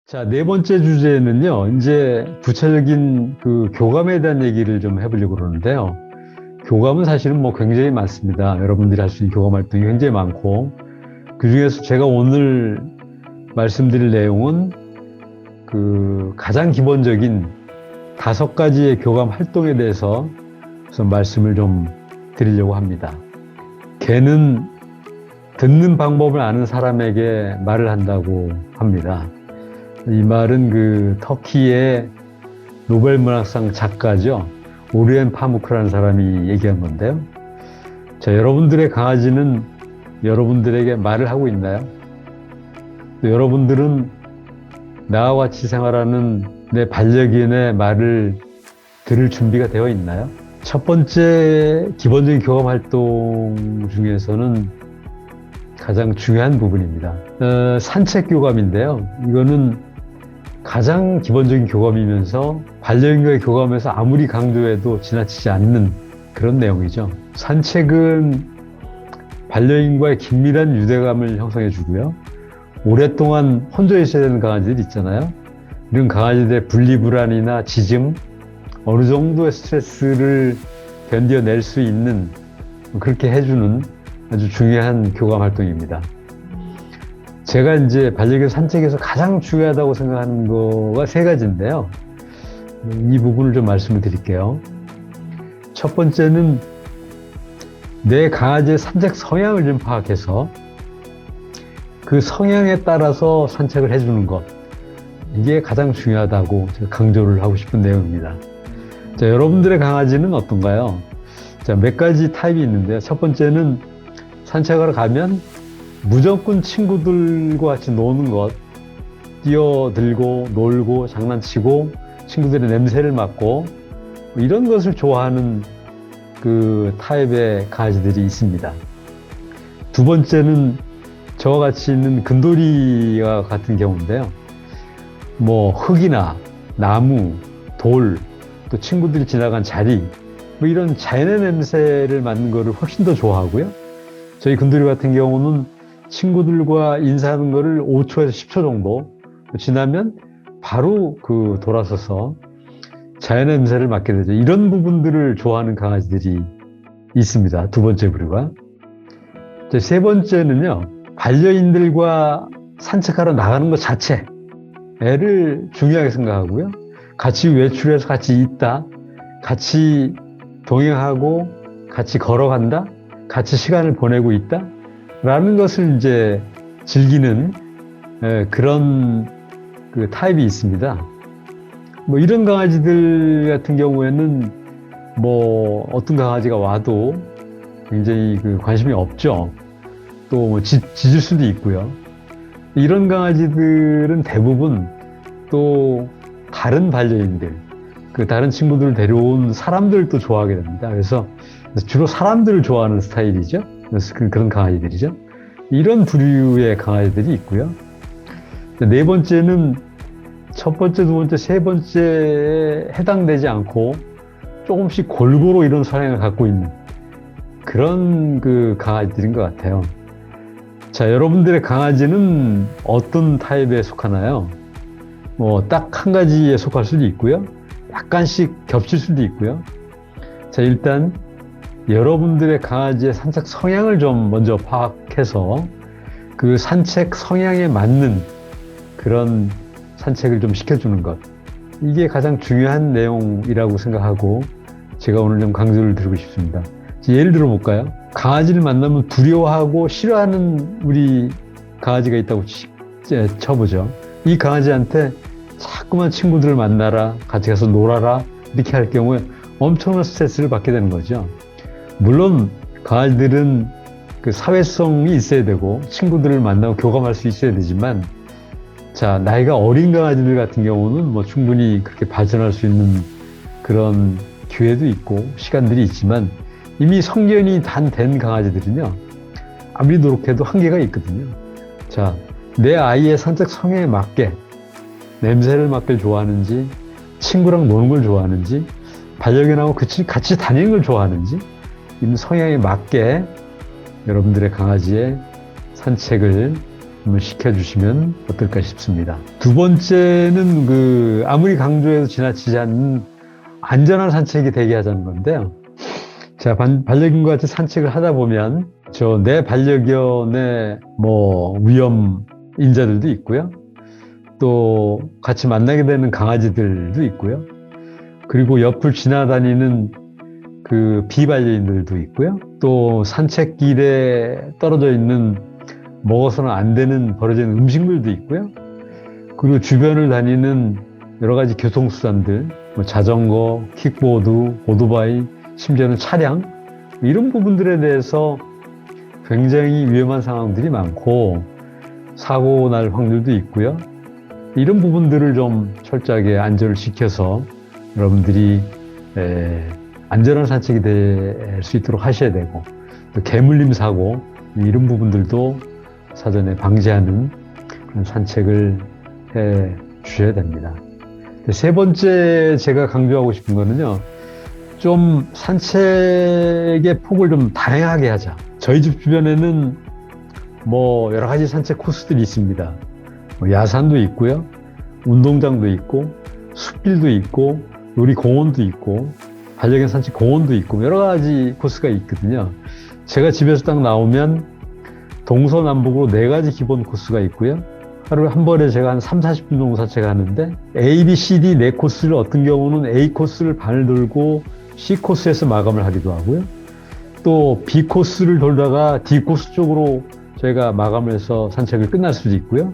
자, 네 번째 주제는요, 이제 구체적인 그 교감에 대한 얘기를 좀 해보려고 그러는데요. 교감은 사실은 뭐 굉장히 많습니다. 여러분들이 할 수 있는 교감 활동이 굉장히 많고, 그 중에서 제가 오늘 말씀드릴 내용은 그 가장 기본적인 5가지의 교감 활동에 대해서 우선 말씀을 좀 드리려고 합니다. 개는 듣는 방법을 아는 사람에게 말을 한다고 합니다. 이 말은 그 터키의 노벨 문학상 작가죠. 오르엔 파무크라는 사람이 얘기한 건데요. 자, 여러분들의 강아지는 여러분들에게 말을 하고 있나요? 또 여러분들은 나와 같이 생활하는 내 반려견의 말을 들을 준비가 되어 있나요? 첫 번째 기본적인 교감 활동 중에서는 가장 중요한 부분입니다. 산책 교감인데요. 이거는 가장 기본적인 교감이면서 반려견과의 교감에서 아무리 강조해도 지나치지 않는 그런 내용이죠. 산책은 반려견과의 긴밀한 유대감을 형성해 주고요. 오랫동안 혼자 있어야 되는 강아지들 있잖아요. 이런 강아지들의 분리불안이나 짖음, 어느 정도의 스트레스를 견뎌낼 수 있는, 그렇게 해주는 아주 중요한 교감 활동입니다. 제가 이제 반려견 산책에서 가장 중요하다고 생각하는 거가 3가지인데요. 이 부분을 좀 말씀을 드릴게요. 첫 번째는 내 강아지의 산책 성향을 좀 파악해서 그 성향에 따라서 산책을 해주는 것. 이게 가장 중요하다고 제가 강조를 하고 싶은 내용입니다. 자, 여러분들의 강아지는 어떤가요? 자, 몇 가지 타입이 있는데요. 첫 번째는 산책하러 가면 무조건 친구들과 같이 노는 것, 뛰어들고 놀고 장난치고 친구들의 냄새를 맡고 이런 것을 좋아하는 그 타입의 강아지들이 있습니다. 두 번째는 저와 같이 있는 금돌이와 같은 경우인데요. 뭐 흙이나 나무, 돌, 또 친구들이 지나간 자리, 뭐 이런 자연의 냄새를 맡는 거를 훨씬 더 좋아하고요. 저희 금돌이 같은 경우는 친구들과 인사하는 거를 5초에서 10초 정도 지나면 바로 그 돌아서서 자연의 냄새를 맡게 되죠. 이런 부분들을 좋아하는 강아지들이 있습니다. 두 번째 부류가. 세 번째는요, 반려인들과 산책하러 나가는 것 자체를 중요하게 생각하고요. 같이 외출해서 같이 있다, 같이 동행하고 같이 걸어간다, 같이 시간을 보내고 있다 라는 것을 이제 즐기는 그런 그 타입이 있습니다. 뭐 이런 강아지들 같은 경우에는 뭐 어떤 강아지가 와도 굉장히 그 관심이 없죠. 또 뭐 짖을 수도 있고요. 이런 강아지들은 대부분 또 다른 반려인들, 그 다른 친구들을 데려온 사람들도 좋아하게 됩니다. 그래서 주로 사람들을 좋아하는 스타일이죠. 그래서 그런 강아지들이죠. 이런 부류의 강아지들이 있고요. 네 번째는 첫 번째, 두 번째, 세 번째에 해당되지 않고 조금씩 골고루 이런 성향을 갖고 있는 그런 그 강아지들인 것 같아요. 자, 여러분들의 강아지는 어떤 타입에 속하나요? 뭐 딱 한 가지에 속할 수도 있고요. 약간씩 겹칠 수도 있고요. 자, 일단 여러분들의 강아지의 산책 성향을 좀 먼저 파악해서 그 산책 성향에 맞는 그런 산책을 좀 시켜주는 것. 이게 가장 중요한 내용이라고 생각하고 제가 오늘 좀 강조를 드리고 싶습니다. 예를 들어 볼까요? 강아지를 만나면 두려워하고 싫어하는 우리 강아지가 있다고 쳐보죠. 이 강아지한테 자꾸만 친구들을 만나라, 같이 가서 놀아라 이렇게 할 경우에 엄청난 스트레스를 받게 되는 거죠. 물론 강아지들은 그 사회성이 있어야 되고 친구들을 만나고 교감할 수 있어야 되지만, 자, 나이가 어린 강아지들 같은 경우는 뭐 충분히 그렇게 발전할 수 있는 그런 기회도 있고 시간들이 있지만, 이미 성견이 된 강아지들은요, 아무리 노력해도 한계가 있거든요. 자, 내 아이의 산책 성향에 맞게 냄새를 맡길 좋아하는지, 친구랑 노는 걸 좋아하는지, 반려견하고 같이 다니는 걸 좋아하는지, 이 성향에 맞게 여러분들의 강아지의 산책을 한번 시켜주시면 어떨까 싶습니다. 두 번째는 아무리 강조해도 지나치지 않는 안전한 산책이 되게 하자는 건데요. 자, 반려견과 같이 산책을 하다 보면 내 반려견의 위험 인자들도 있고요. 또 같이 만나게 되는 강아지들도 있고요. 그리고 옆을 지나다니는 비반려인들도 있고요. 또 산책길에 떨어져 있는 먹어서는 안 되는 버려진 음식물도 있고요. 그리고 주변을 다니는 여러 가지 교통수단들, 자전거, 킥보드, 오토바이, 심지어는 차량, 이런 부분들에 대해서 굉장히 위험한 상황들이 많고 사고 날 확률도 있고요. 이런 부분들을 좀 철저하게 안전을 지켜서 여러분들이 안전한 산책이 될 수 있도록 하셔야 되고, 또 개물림 사고 이런 부분들도 사전에 방지하는 그런 산책을 해 주셔야 됩니다. 세 번째 제가 강조하고 싶은 거는요, 좀 산책의 폭을 좀 다양하게 하자. 저희 집 주변에는 여러 가지 산책 코스들이 있습니다. 야산도 있고요, 운동장도 있고, 숲길도 있고, 놀이공원도 있고, 반려견 산책 공원도 있고, 여러 가지 코스가 있거든요. 제가 집에서 딱 나오면 동서남북으로 4가지 기본 코스가 있고요. 하루에 한 번에 제가 한 30-40분 정도 산책하는데 A, B, C, D 4코스를 어떤 경우는 A 코스를 반을 돌고 C 코스에서 마감을 하기도 하고요. 또 B 코스를 돌다가 D 코스 쪽으로 저희가 마감을 해서 산책을 끝날 수도 있고요.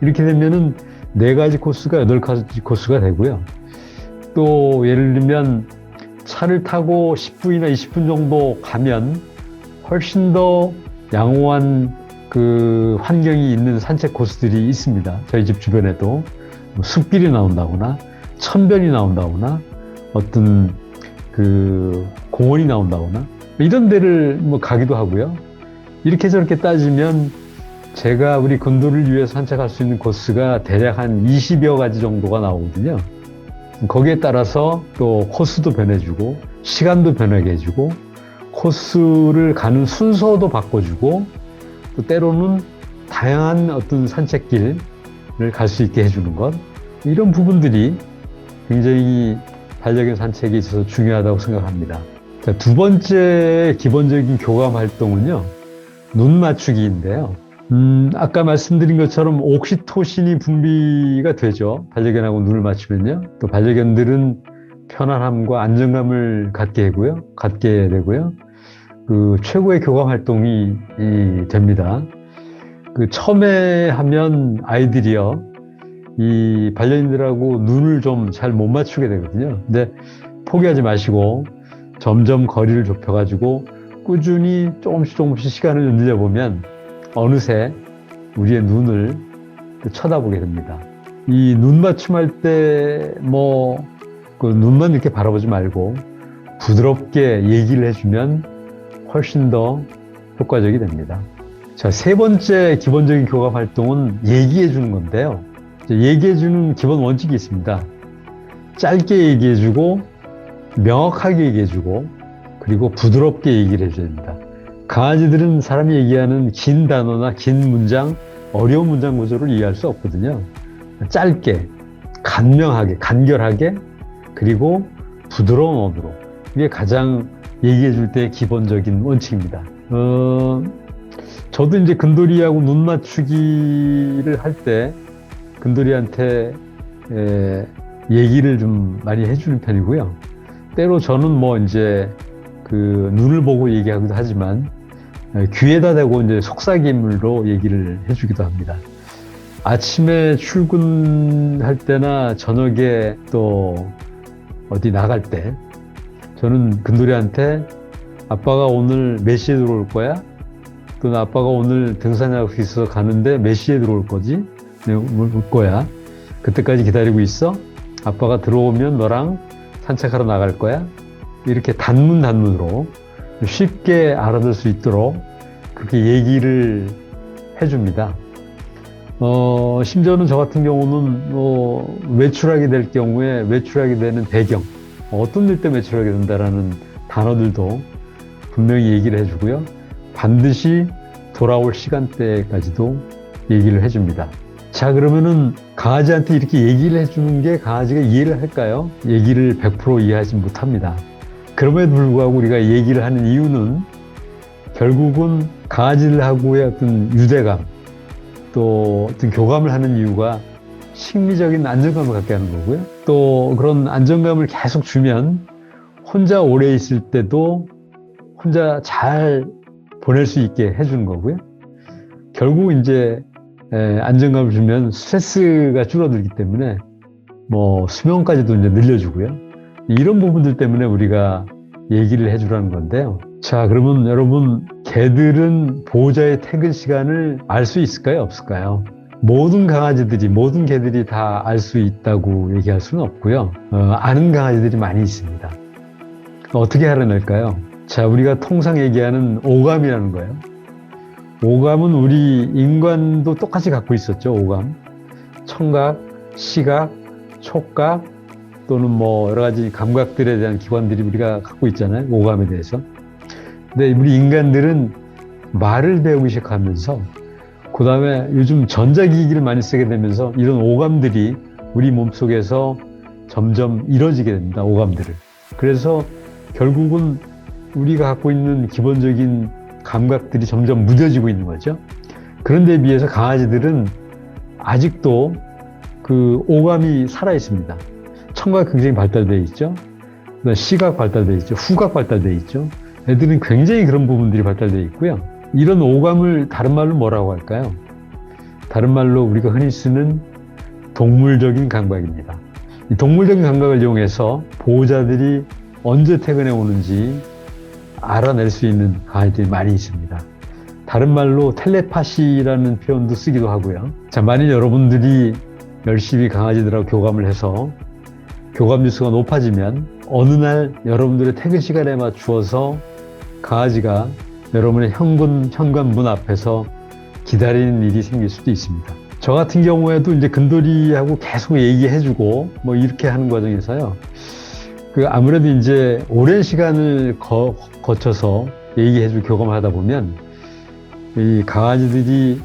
이렇게 되면은 4가지 코스가 8가지 코스가 되고요. 또 예를 들면 차를 타고 10분이나 20분 정도 가면 훨씬 더 양호한 환경이 있는 산책 코스들이 있습니다. 저희 집 주변에도 숲길이 나온다거나 천변이 나온다거나 어떤 공원이 나온다거나 이런 데를 가기도 하고요. 이렇게 저렇게 따지면 제가 우리 근도를 위해서 산책할 수 있는 코스가 대략 한 20여 가지 정도가 나오거든요. 거기에 따라서 또 코스도 변해주고 시간도 변하게 해주고 코스를 가는 순서도 바꿔주고 또 때로는 다양한 어떤 산책길을 갈 수 있게 해주는 것, 이런 부분들이 굉장히 반려견 산책에 있어서 중요하다고 생각합니다. 자, 두 번째 기본적인 교감 활동은요, 눈 맞추기인데요. 아까 말씀드린 것처럼 옥시토신이 분비가 되죠. 반려견하고 눈을 맞추면요. 또 반려견들은 편안함과 안정감을 갖게 되고요. 최고의 교감 활동이 됩니다. 처음에 하면 아이들이요, 이 반려인들하고 눈을 좀 잘 못 맞추게 되거든요. 근데 포기하지 마시고 점점 거리를 좁혀가지고 꾸준히 조금씩 시간을 늘려보면 어느새 우리의 눈을 쳐다보게 됩니다. 이 눈 맞춤할 때 눈만 이렇게 바라보지 말고 부드럽게 얘기를 해주면 훨씬 더 효과적이 됩니다. 자, 세 번째 기본적인 교감 활동은 얘기해 주는 건데요. 얘기해 주는 기본 원칙이 있습니다. 짧게 얘기해 주고 명확하게 얘기해 주고 그리고 부드럽게 얘기를 해줘야 됩니다. 강아지들은 사람이 얘기하는 긴 단어나 긴 문장, 어려운 문장 구조를 이해할 수 없거든요. 짧게, 간명하게, 간결하게, 그리고 부드러운 언어로. 이게 가장 얘기해 줄 때 기본적인 원칙입니다. 저도 이제 근돌이하고 눈 맞추기를 할 때 근돌이한테 얘기를 좀 많이 해주는 편이고요. 때로 저는 눈을 보고 얘기하기도 하지만 귀에다 대고 이제 속삭임으로 얘기를 해주기도 합니다. 아침에 출근할 때나 저녁에 또 어디 나갈 때 저는 근돌이한테 아빠가 오늘 몇 시에 들어올 거야? 또는 아빠가 오늘 등산 약속 있어서 가는데 몇 시에 들어올 거지? 올 거야. 그때까지 기다리고 있어? 아빠가 들어오면 너랑 산책하러 나갈 거야? 이렇게 단문으로 쉽게 알아들 수 있도록 그렇게 얘기를 해줍니다. 심지어는 저 같은 경우는 외출하게 될 경우에 외출하게 되는 배경, 어떤 일 때문에 외출하게 된다라는 단어들도 분명히 얘기를 해주고요. 반드시 돌아올 시간대까지도 얘기를 해줍니다. 자, 그러면은 강아지한테 이렇게 얘기를 해주는 게 강아지가 이해를 할까요? 얘기를 100% 이해하지 못합니다. 그럼에도 불구하고 우리가 얘기를 하는 이유는 결국은 강아지들하고의 어떤 유대감, 또 어떤 교감을 하는 이유가 심리적인 안정감을 갖게 하는 거고요. 또 그런 안정감을 계속 주면 혼자 오래 있을 때도 혼자 잘 보낼 수 있게 해주는 거고요. 결국 이제 안정감을 주면 스트레스가 줄어들기 때문에 뭐 수명까지도 이제 늘려주고요. 이런 부분들 때문에 우리가 얘기를 해주라는 건데요. 자, 그러면 여러분, 개들은 보호자의 퇴근 시간을 알 수 있을까요? 없을까요? 모든 강아지들이, 모든 개들이 다 알 수 있다고 얘기할 수는 없고요. 아는 강아지들이 많이 있습니다. 어떻게 알아낼까요? 자, 우리가 통상 얘기하는 오감이라는 거예요. 오감은 우리 인간도 똑같이 갖고 있었죠, 오감. 청각, 시각, 촉각, 또는 뭐 여러 가지 감각들에 대한 기관들이 우리가 갖고 있잖아요, 오감에 대해서. 근데 우리 인간들은 말을 배우기 시작하면서, 그 다음에 요즘 전자기기를 많이 쓰게 되면서 이런 오감들이 우리 몸속에서 점점 이루어지게 됩니다, 오감들을. 그래서 결국은 우리가 갖고 있는 기본적인 감각들이 점점 무뎌지고 있는 거죠. 그런데 비해서 강아지들은 아직도 그 오감이 살아 있습니다. 청각 굉장히 발달되어 있죠. 시각 발달되어 있죠. 후각 발달되어 있죠. 애들은 굉장히 그런 부분들이 발달되어 있고요. 이런 오감을 다른 말로 뭐라고 할까요? 다른 말로 우리가 흔히 쓰는 동물적인 감각입니다. 이 동물적인 감각을 이용해서 보호자들이 언제 퇴근해 오는지 알아낼 수 있는 강아지들이 많이 있습니다. 다른 말로 텔레파시라는 표현도 쓰기도 하고요. 자, 만일 여러분들이 열심히 강아지들하고 교감을 해서 교감 지수가 높아지면 어느 날 여러분들의 퇴근 시간에 맞추어서 강아지가 여러분의 현관문 앞에서 기다리는 일이 생길 수도 있습니다. 저 같은 경우에도 이제 근돌이하고 계속 얘기해주고 뭐 이렇게 하는 과정에서요. 아무래도 이제 오랜 시간을 거쳐서 얘기해주고 교감을 하다 보면 이 강아지들이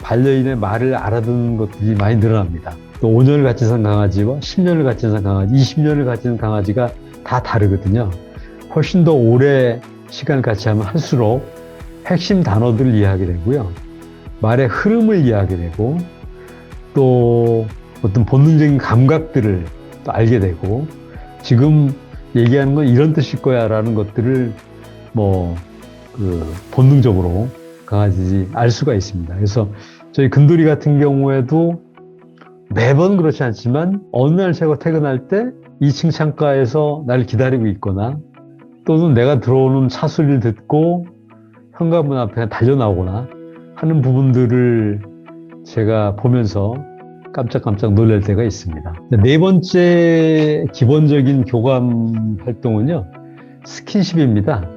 반려인의 말을 알아듣는 것들이 많이 늘어납니다. 또 5년을 같이 산 강아지와 10년을 같이 산 강아지, 20년을 같이 산 강아지가 다 다르거든요. 훨씬 더 오래 시간을 같이 하면 할수록 핵심 단어들을 이해하게 되고요. 말의 흐름을 이해하게 되고 또 어떤 본능적인 감각들을 또 알게 되고 지금 얘기하는 건 이런 뜻일 거야 라는 것들을 본능적으로 강아지들이 알 수가 있습니다. 그래서 저희 근돌이 같은 경우에도 매번 그렇지 않지만 어느 날 제가 퇴근할 때 2층 창가에서 나를 기다리고 있거나 또는 내가 들어오는 차 소리를 듣고 현관문 앞에 달려 나오거나 하는 부분들을 제가 보면서 깜짝깜짝 놀랄 때가 있습니다. 네 번째 기본적인 교감 활동은요, 스킨십입니다.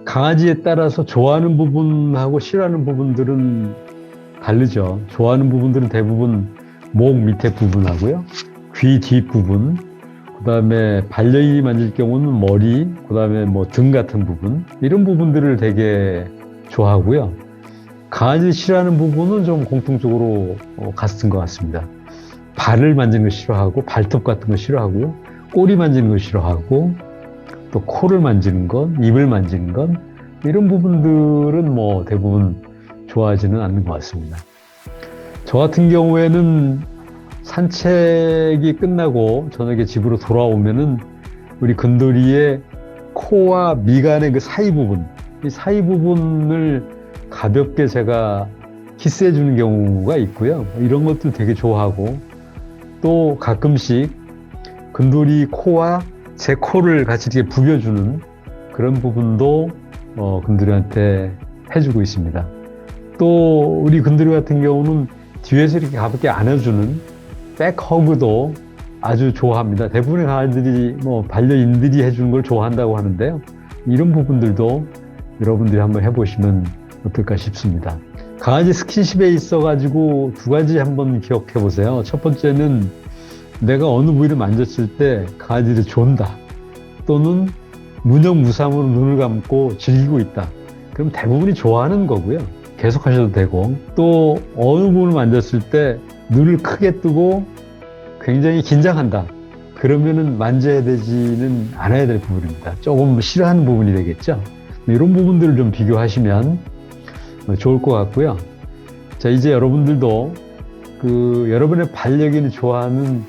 강아지에 따라서 좋아하는 부분하고 싫어하는 부분들은 다르죠. 좋아하는 부분들은 대부분 목 밑에 부분하고요, 귀 뒷부분, 그 다음에 반려인이 만질 경우는 머리, 그 다음에 등 같은 부분, 이런 부분들을 되게 좋아하고요. 강아지 싫어하는 부분은 좀 공통적으로 같은 것 같습니다. 발을 만지는 거 싫어하고, 발톱 같은 거 싫어하고요. 꼬리 만지는 거 싫어하고, 또 코를 만지는 것, 입을 만지는 것, 이런 부분들은 대부분 좋아하지는 않는 것 같습니다. 저 같은 경우에는 산책이 끝나고 저녁에 집으로 돌아오면은 우리 근돌이의 코와 미간의 그 사이 부분, 이 사이 부분을 가볍게 제가 키스해 주는 경우가 있고요. 이런 것도 되게 좋아하고, 또 가끔씩 근돌이 코와 제 코를 같이 이렇게 부벼주는 그런 부분도 근돌이한테 해주고 있습니다. 또 우리 근돌이 같은 경우는 뒤에서 이렇게 가볍게 안아주는 백허그도 아주 좋아합니다. 대부분의 강아지들이 반려인들이 해주는 걸 좋아한다고 하는데요. 이런 부분들도 여러분들이 한번 해보시면 어떨까 싶습니다. 강아지 스킨십에 있어가지고 두 가지 한번 기억해 보세요. 첫 번째는 내가 어느 부위를 만졌을 때 강아지를 존다, 또는 무념무상으로 눈을 감고 즐기고 있다. 그럼 대부분이 좋아하는 거고요. 계속 하셔도 되고, 또 어느 부분을 만졌을 때 눈을 크게 뜨고 굉장히 긴장한다. 그러면은 만져야 되지는 않아야 될 부분입니다. 조금 싫어하는 부분이 되겠죠. 이런 부분들을 좀 비교하시면 좋을 것 같고요. 자, 이제 여러분들도 여러분의 반려견이 좋아하는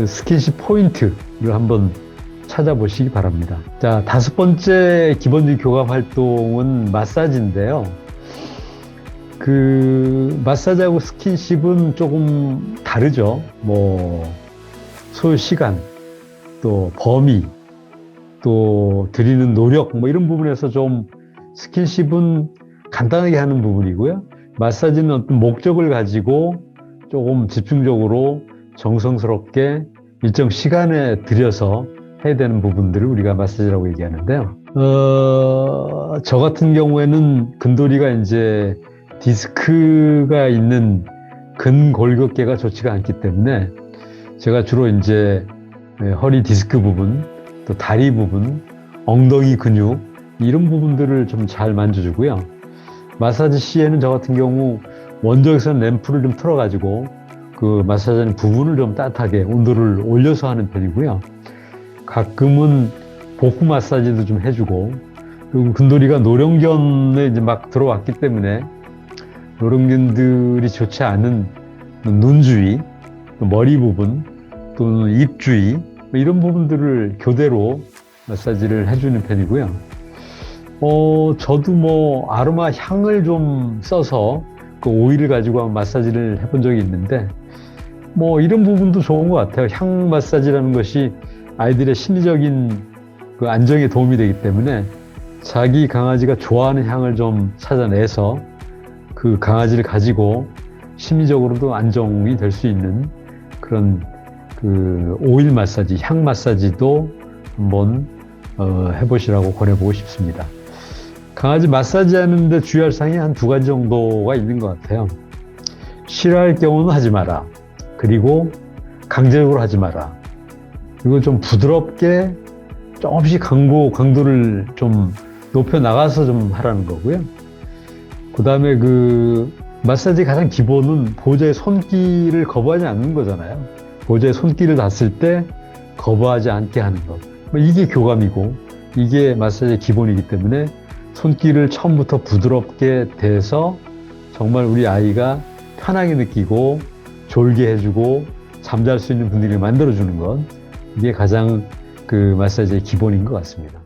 스킨십 포인트를 한번 찾아보시기 바랍니다. 자, 5번째 기본적인 교감 활동은 마사지인데요. 마사지하고 스킨십은 조금 다르죠. 소요 시간, 또 범위, 또 드리는 노력, 이런 부분에서 좀 스킨십은 간단하게 하는 부분이고요. 마사지는 어떤 목적을 가지고 조금 집중적으로 정성스럽게 일정 시간에 들여서 해야 되는 부분들을 우리가 마사지라고 얘기하는데요. 저 같은 경우에는 근돌이가 이제 디스크가 있는 근골격계가 좋지가 않기 때문에 제가 주로 이제 허리 디스크 부분, 또 다리 부분, 엉덩이 근육 이런 부분들을 좀 잘 만져주고요. 마사지 시에는 저 같은 경우 원적외선 램프를 좀 틀어가지고 마사지하는 부분을 좀 따뜻하게 온도를 올려서 하는 편이고요. 가끔은 복부 마사지도 좀 해주고, 그리고 근돌이가 노령견에 이제 막 들어왔기 때문에 노령견들이 좋지 않은 눈 주위, 머리 부분, 또는 입 주위 이런 부분들을 교대로 마사지를 해주는 편이고요. 저도 아로마 향을 좀 써서 그 오일을 가지고 마사지를 해본 적이 있는데 이런 부분도 좋은 것 같아요. 향 마사지라는 것이 아이들의 심리적인 그 안정에 도움이 되기 때문에 자기 강아지가 좋아하는 향을 좀 찾아내서 그 강아지를 가지고 심리적으로도 안정이 될 수 있는 그런 오일 마사지, 향 마사지도 한번 해보시라고 권해보고 싶습니다. 강아지 마사지 하는데 주의할 사항이 한 2가지 정도가 있는 것 같아요. 싫어할 경우는 하지 마라. 그리고 강제적으로 하지 마라. 그리고 좀 부드럽게 조금씩 강도를 좀 높여 나가서 좀 하라는 거고요. 그 다음에 마사지 가장 기본은 보호자의 손길을 거부하지 않는 거잖아요. 보호자의 손길을 닿았을 때 거부하지 않게 하는 것. 이게 교감이고 이게 마사지의 기본이기 때문에 손길을 처음부터 부드럽게 대서 정말 우리 아이가 편하게 느끼고 졸게 해주고 잠잘 수 있는 분위기를 만들어주는 것. 이게 가장 마사지의 기본인 것 같습니다.